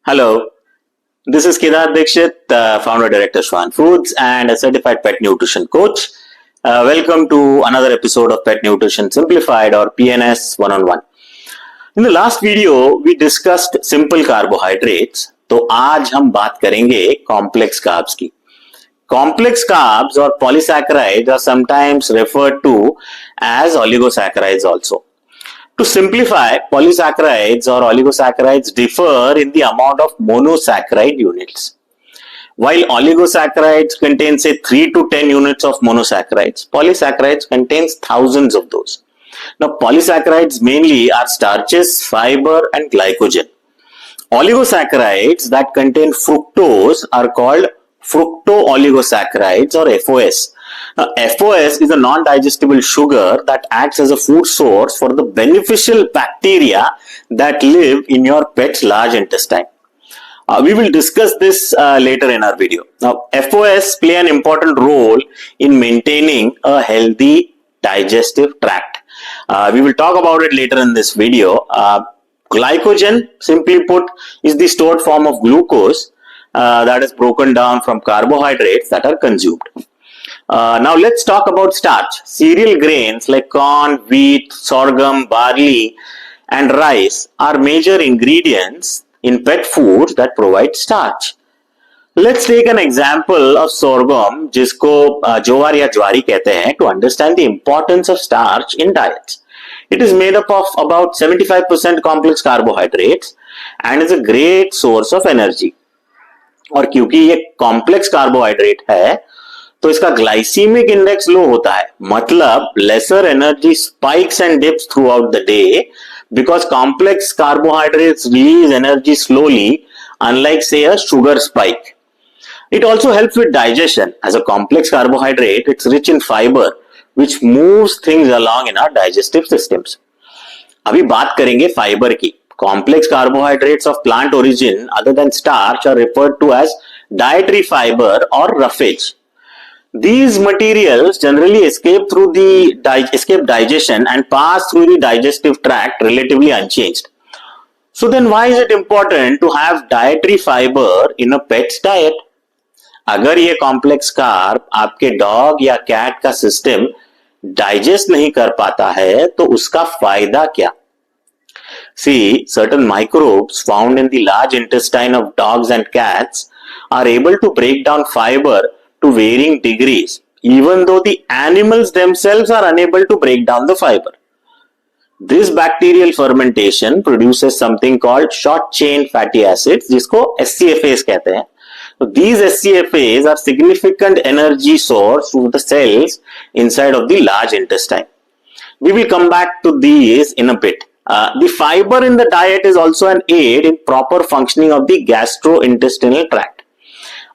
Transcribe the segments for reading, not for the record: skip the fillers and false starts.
Hello, this is Kedar Dixit, founder director Shvaan Foods and a certified pet nutrition coach. Welcome to another episode of Pet Nutrition Simplified or PNS one-on-one. In the last video, we discussed simple carbohydrates. तो आज हम बात करेंगे complex carbs की. Complex carbs or polysaccharides are sometimes referred to as oligosaccharides also. To simplify, polysaccharides or oligosaccharides differ in the amount of monosaccharide units. While oligosaccharides contain say 3 to 10 units of monosaccharides, polysaccharides contains thousands of those. Now polysaccharides mainly are starches, fiber and glycogen. Oligosaccharides that contain fructose are called fructooligosaccharides or FOS. Now, FOS is a non-digestible sugar that acts as a food source for the beneficial bacteria that live in your pet's large intestine. We will discuss this later in our video. Now, FOS play an important role in maintaining a healthy digestive tract. We will talk about it later in this video. Glycogen, simply put, is the stored form of glucose that is broken down from carbohydrates that are consumed. Now let's talk about starch. Cereal grains like corn, wheat, sorghum, barley and rice are major ingredients in pet foods that provide starch. Let's take an example of sorghum, जिसको ज्वार या ज्वारी कहते हैं, to understand the importance of starch in diets. It is made up of about 75% complex carbohydrates and is a great source of energy. और क्योंकि ये complex carbohydrate है, तो इसका ग्लाइसीमिक इंडेक्स लो होता है, मतलब lesser energy spikes and dips throughout the day because complex carbohydrates release energy slowly unlike से a sugar spike. It also helps with digestion. As a complex carbohydrate, it's rich in fiber, which moves things along in our digestive systems. अभी बात करेंगे fibre की. Complex carbohydrates of plant origin other than starch are referred to as dietary fiber or roughage. These materials generally escape digestion and pass through the digestive tract relatively unchanged. So then why is it important to have dietary fiber in a pet's diet? अगर ये complex carb आपके dog या cat का system digest नहीं कर पाता है तो उसका फायदा क्या? See, certain microbes found in the large intestine of dogs and cats are able to break down fiber to varying degrees, even though the animals themselves are unable to break down the fiber. This bacterial fermentation produces something called short chain fatty acids, जिसको SCFAs कहते हैं. So these SCFAs are significant energy source to the cells inside of the large intestine. We will come back to these in a bit. The fiber in the diet is also an aid in proper functioning of the gastrointestinal tract.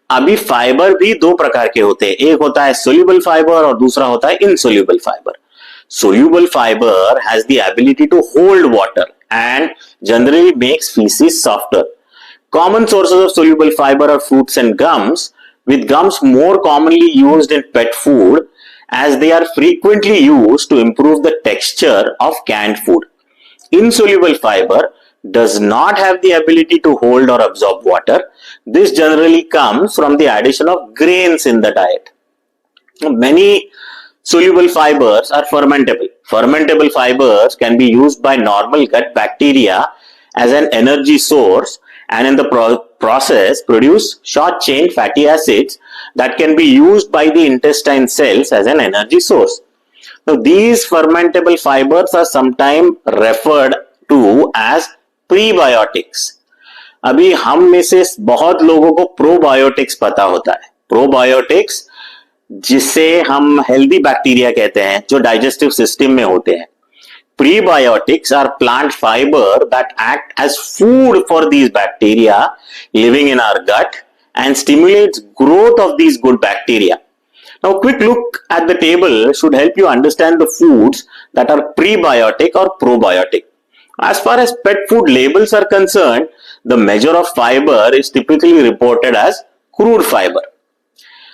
अभी fibre भी दो प्रकार के होते हैं. एक होता है soluble fiber और दूसरा होता है insoluble fiber. Soluble fiber has the ability to hold water and generally makes feces softer. Common sources of soluble fiber are fruits and gums, with gums more commonly used in pet food as they are frequently used to improve the texture of canned food. Insoluble fiber does not have the ability to hold or absorb water. This generally comes from the addition of grains in the diet. Many soluble fibers are fermentable. Fermentable fibers can be used by normal gut bacteria as an energy source and in the process produce short chain fatty acids that can be used by the intestine cells as an energy source. Now, these fermentable fibers are sometimes referred to as prebiotics. अभी हम में से बहुत लोगों को probiotics पता होता है. प्रोबायोटिक्स जिसे हम हेल्दी बैक्टीरिया कहते हैं जो डाइजेस्टिव सिस्टम में होते हैं. Prebiotics are plant fibre that act as food for these bacteria living in our gut and stimulates growth of these good bacteria. Now, a quick look at the table should help you understand the foods that are prebiotic or probiotic. As far as pet food labels are concerned, the measure of fiber is typically reported as crude fiber.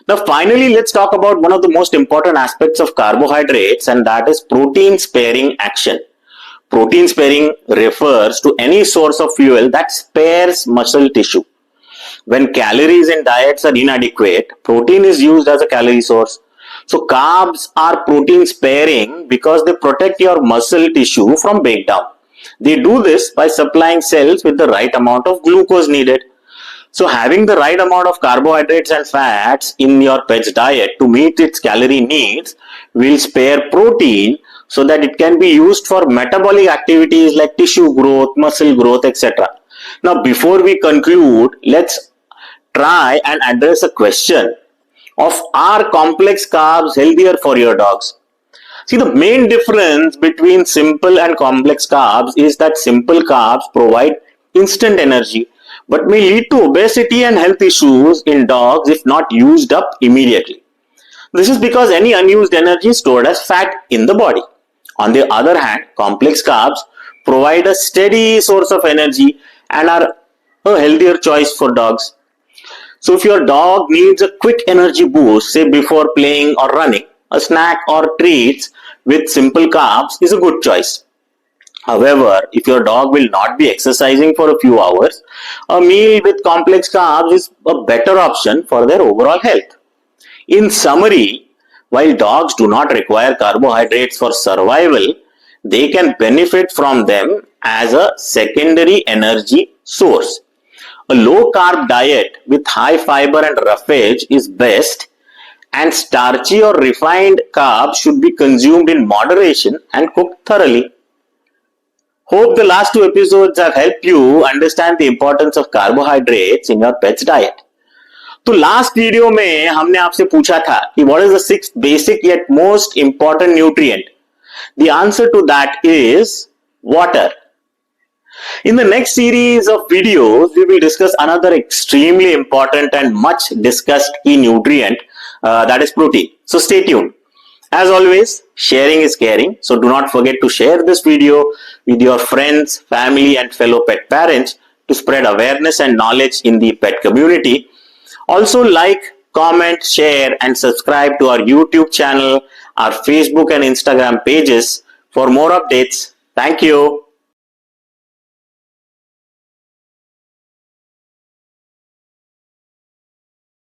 Now, finally, let's talk about one of the most important aspects of carbohydrates, and that is protein sparing action. Protein sparing refers to any source of fuel that spares muscle tissue. When calories in diets are inadequate, protein is used as a calorie source. So carbs are protein sparing because they protect your muscle tissue from breakdown. They do this by supplying cells with the right amount of glucose needed. So having the right amount of carbohydrates and fats in your pet's diet to meet its calorie needs will spare protein so that it can be used for metabolic activities like tissue growth, muscle growth, etc. Now before we conclude, let's try and address a question of, are complex carbs healthier for your dogs? See, the main difference between simple and complex carbs is that simple carbs provide instant energy but may lead to obesity and health issues in dogs if not used up immediately. This is because any unused energy is stored as fat in the body. On the other hand, complex carbs provide a steady source of energy and are a healthier choice for dogs. So if your dog needs a quick energy boost, say before playing or running, a snack or treats with simple carbs is a good choice. However, if your dog will not be exercising for a few hours, a meal with complex carbs is a better option for their overall health. In summary, while dogs do not require carbohydrates for survival, they can benefit from them as a secondary energy source. A low carb diet with high fiber and roughage is best, and starchy or refined carbs should be consumed in moderation and cooked thoroughly. Hope the last two episodes have helped you understand the importance of carbohydrates in your pet's diet. तो last video में हमने आपसे पूछा था कि what is the sixth basic yet most important nutrient. The answer to that is water. In the next series of videos, we will discuss another extremely important and much discussed key nutrient, that is protein. So stay tuned. As always, sharing is caring. So do not forget to share this video with your friends, family, and fellow pet parents to spread awareness and knowledge in the pet community. Also like, comment, share, and subscribe to our YouTube channel, our Facebook and Instagram pages for more updates. Thank you.